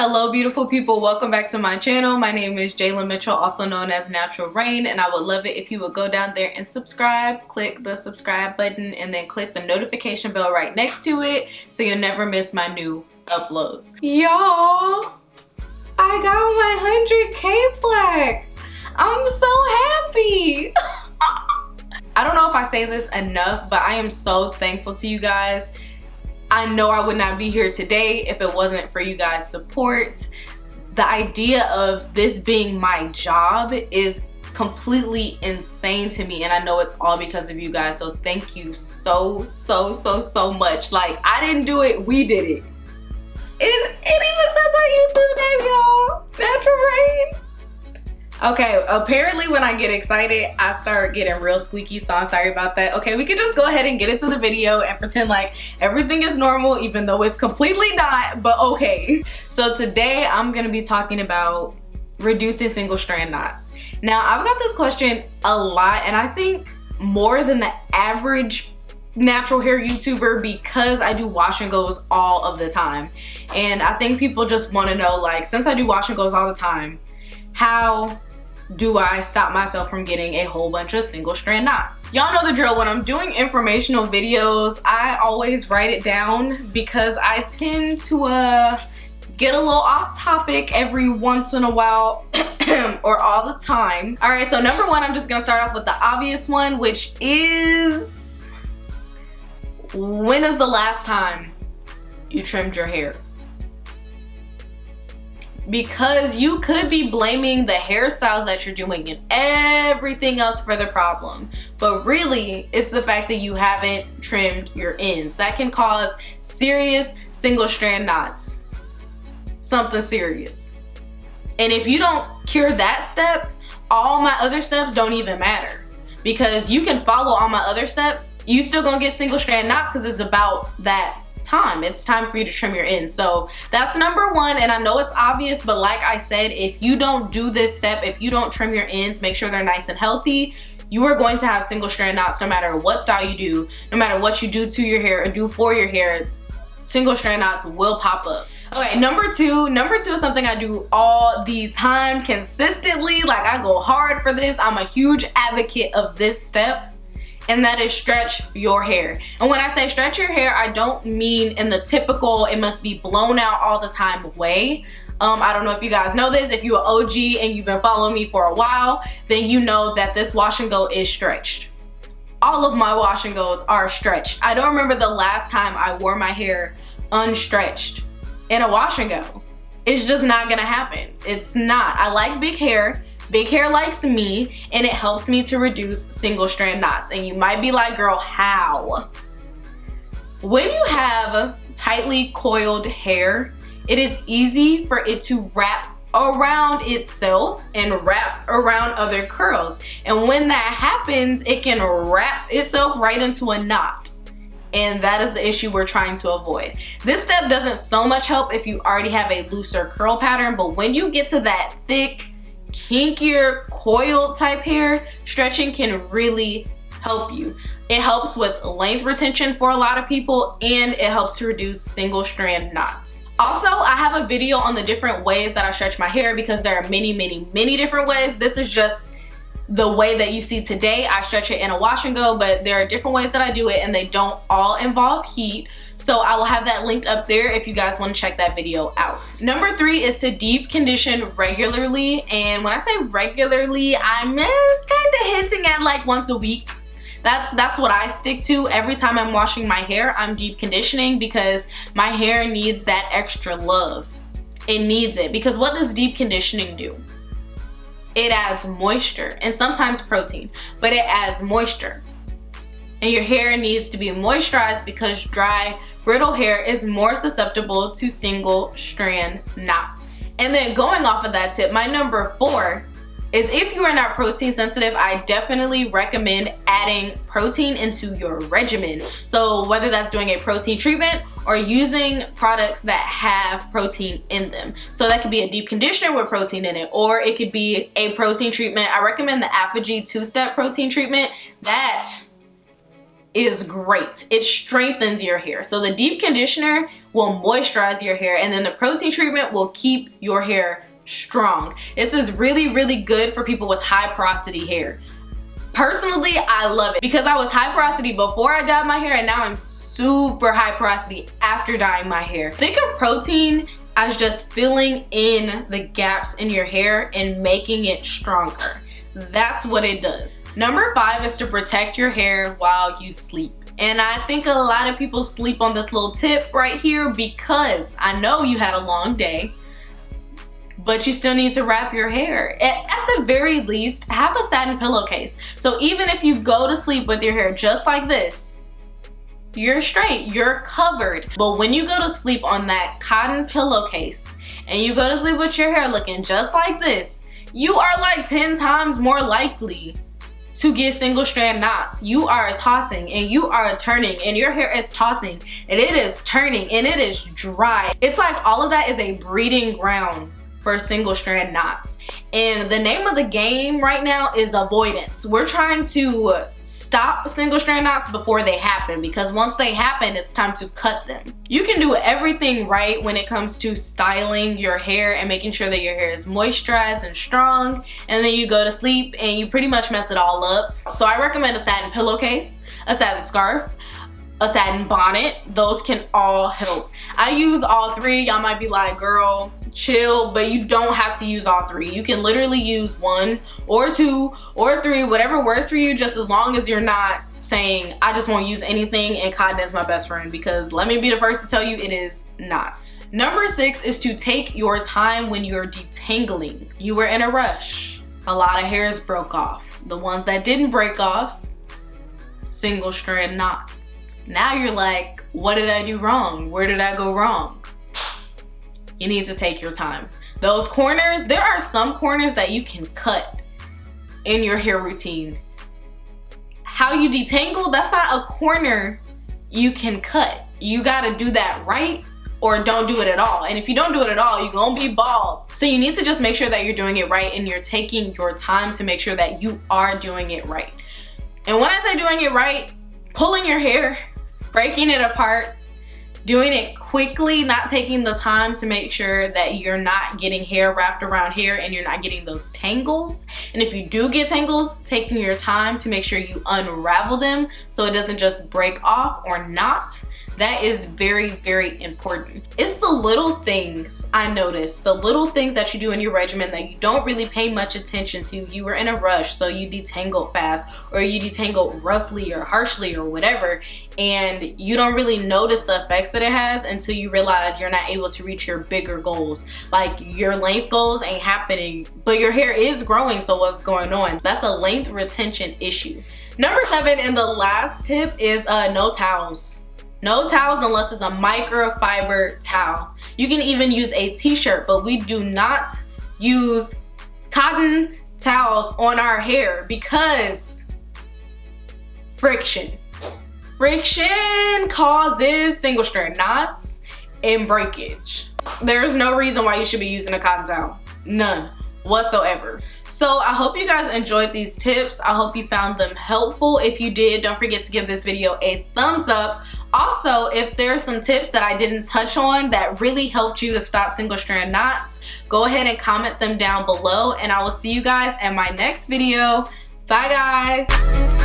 Hello beautiful people, welcome back to my channel. My name is Jayla Mitchell, also known as Natural Rain, and I would love it if you would go down there and subscribe. Click the subscribe button and then click the notification bell right next to it so you'll never miss my new uploads. Y'all, I got my 100K plaque. I'm so happy. I don't know if I say this enough, but I am so thankful to you guys. I know I would not be here today if it wasn't for you guys' support. The idea of this being my job is completely insane to me, and I know it's all because of you guys, so thank you so much. Like, I didn't do it, we did it. It even says our YouTube name, y'all. Natural Rain. Okay, apparently when I get excited, I start getting real squeaky, so I'm sorry about that. Okay, we can just go ahead and get into the video and pretend like everything is normal, even though it's completely not, but okay. So today I'm gonna be talking about reducing single strand knots. Now, I've got this question a lot, and I think more than the average natural hair YouTuber, because I do wash and goes all of the time. And I think people just wanna know, like, since I do wash and goes all the time, how do I stop myself from getting a whole bunch of single strand knots? Y'all know the drill. When I'm doing informational videos, I always write it down because I tend to get a little off topic every once in a while or all the time. All right, so number one, I'm just gonna start off with the obvious one, which is, when is the last time you trimmed your hair? Because you could be blaming the hairstyles that you're doing and everything else for the problem, but really it's the fact that you haven't trimmed your ends. That can cause serious single strand knots, something serious. And if you don't cure that step, all my other steps don't even matter, because you can follow all my other steps, you still gonna get single strand knots because it's about that time. It's time for you to trim your ends. So that's number one, and I know it's obvious, but like I said, if you don't do this step, if you don't trim your ends, make sure they're nice and healthy, you are going to have single strand knots no matter what style you do, no matter what you do to your hair or do for your hair. Single strand knots will pop up. Okay, number two is something I do all the time consistently. Like, I go hard for this. I'm a huge advocate of this step, and that is stretch your hair. And when I say stretch your hair, I don't mean in the typical it must be blown out all the time way. I don't know if you guys know this. If you're an OG and you've been following me for a while, then you know that this wash and go is stretched. All of my wash and goes are stretched. I don't remember the last time I wore my hair unstretched in a wash and go. It's just not gonna happen. It's not. I like big hair. Big hair likes me, and it helps me to reduce single strand knots. And you might be like, girl, how? When you have tightly coiled hair, it is easy for it to wrap around itself and wrap around other curls. And when that happens, it can wrap itself right into a knot. And that is the issue we're trying to avoid. This step doesn't so much help if you already have a looser curl pattern, but when you get to that thick, kinkier, coiled type hair, stretching can really help you. It helps with length retention for a lot of people, and it helps to reduce single strand knots. Also, I have a video on the different ways that I stretch my hair, because there are many different ways. This is just the way that you see today. I stretch it in a wash and go, but there are different ways that I do it, and they don't all involve heat. So I will have that linked up there if you guys want to check that video out. Number three is to deep condition regularly. And when I say regularly, I'm kind of hinting at like once a week. That's what I stick to. Every time I'm washing my hair, I'm deep conditioning, because my hair needs that extra love. It needs it, because what does deep conditioning do? It adds moisture and sometimes protein, but it adds moisture. And your hair needs to be moisturized, because dry, brittle hair is more susceptible to single strand knots. And then going off of that tip, my number four is, if you are not protein sensitive, I definitely recommend adding protein into your regimen. So whether that's doing a protein treatment or using products that have protein in them. So that could be a deep conditioner with protein in it, or it could be a protein treatment. I recommend the Apogee 2-step protein treatment. That is great. It strengthens your hair. So the deep conditioner will moisturize your hair, and then the protein treatment will keep your hair strong. This is really, really good for people with high porosity hair. Personally, I love it because I was high porosity before I dyed my hair, and now I'm super high porosity after dyeing my hair. Think of protein as just filling in the gaps in your hair and making it stronger. That's what it does. Number 5 is to protect your hair while you sleep. And I think a lot of people sleep on this little tip right here because I know you had a long day, but you still need to wrap your hair. At the very least, have a satin pillowcase. So even if you go to sleep with your hair just like this, you're straight, you're covered. But when you go to sleep on that cotton pillowcase and you go to sleep with your hair looking just like this, you are like 10 times more likely to get single strand knots. You are tossing and you are turning, and your hair is tossing and it is turning and it is dry. It's like all of that is a breeding ground for single strand knots. And the name of the game right now is avoidance. We're trying to stop single strand knots before they happen, because once they happen, it's time to cut them. You can do everything right when it comes to styling your hair and making sure that your hair is moisturized and strong, and then you go to sleep and you pretty much mess it all up. So I recommend a satin pillowcase, a satin scarf, a satin bonnet. Those can all help. I use all 3. Y'all might be like, girl, chill, but you don't have to use all 3. You can literally use 1 or 2 or 3, whatever works for you, just as long as you're not saying, I just won't use anything and cotton is my best friend, because let me be the first to tell you it is not. Number 6 is to take your time when you're detangling. You were in a rush. A lot of hairs broke off. The ones that didn't break off, single strand knots. Now you're like, what did I do wrong? Where did I go wrong? You need to take your time. Those corners, there are some corners that you can cut in your hair routine. How you detangle, that's not a corner you can cut. You gotta do that right or don't do it at all. And if you don't do it at all, you're gonna be bald. So you need to just make sure that you're doing it right and you're taking your time to make sure that you are doing it right. And when I say doing it right, pulling your hair, breaking it apart, doing it quickly, not taking the time to make sure that you're not getting hair wrapped around hair and you're not getting those tangles. And if you do get tangles, taking your time to make sure you unravel them so it doesn't just break off or knot. That is very, very important. It's the little things I noticed, the little things that you do in your regimen that you don't really pay much attention to. You were in a rush, so you detangled fast, or you detangled roughly or harshly or whatever, and you don't really notice the effects that it has until you realize you're not able to reach your bigger goals. Like your length goals ain't happening, but your hair is growing, so what's going on? That's a length retention issue. Number 7 and the last tip is no towels. No towels unless it's a microfiber towel. You can even use a t-shirt, but we do not use cotton towels on our hair because friction. Friction causes single strand knots and breakage. There's no reason why you should be using a cotton towel. None whatsoever. So I hope you guys enjoyed these tips. I hope you found them helpful. If you did, don't forget to give this video a thumbs up. Also, if there's some tips that I didn't touch on that really helped you to stop single strand knots, go ahead and comment them down below, and I will see you guys in my next video. Bye guys.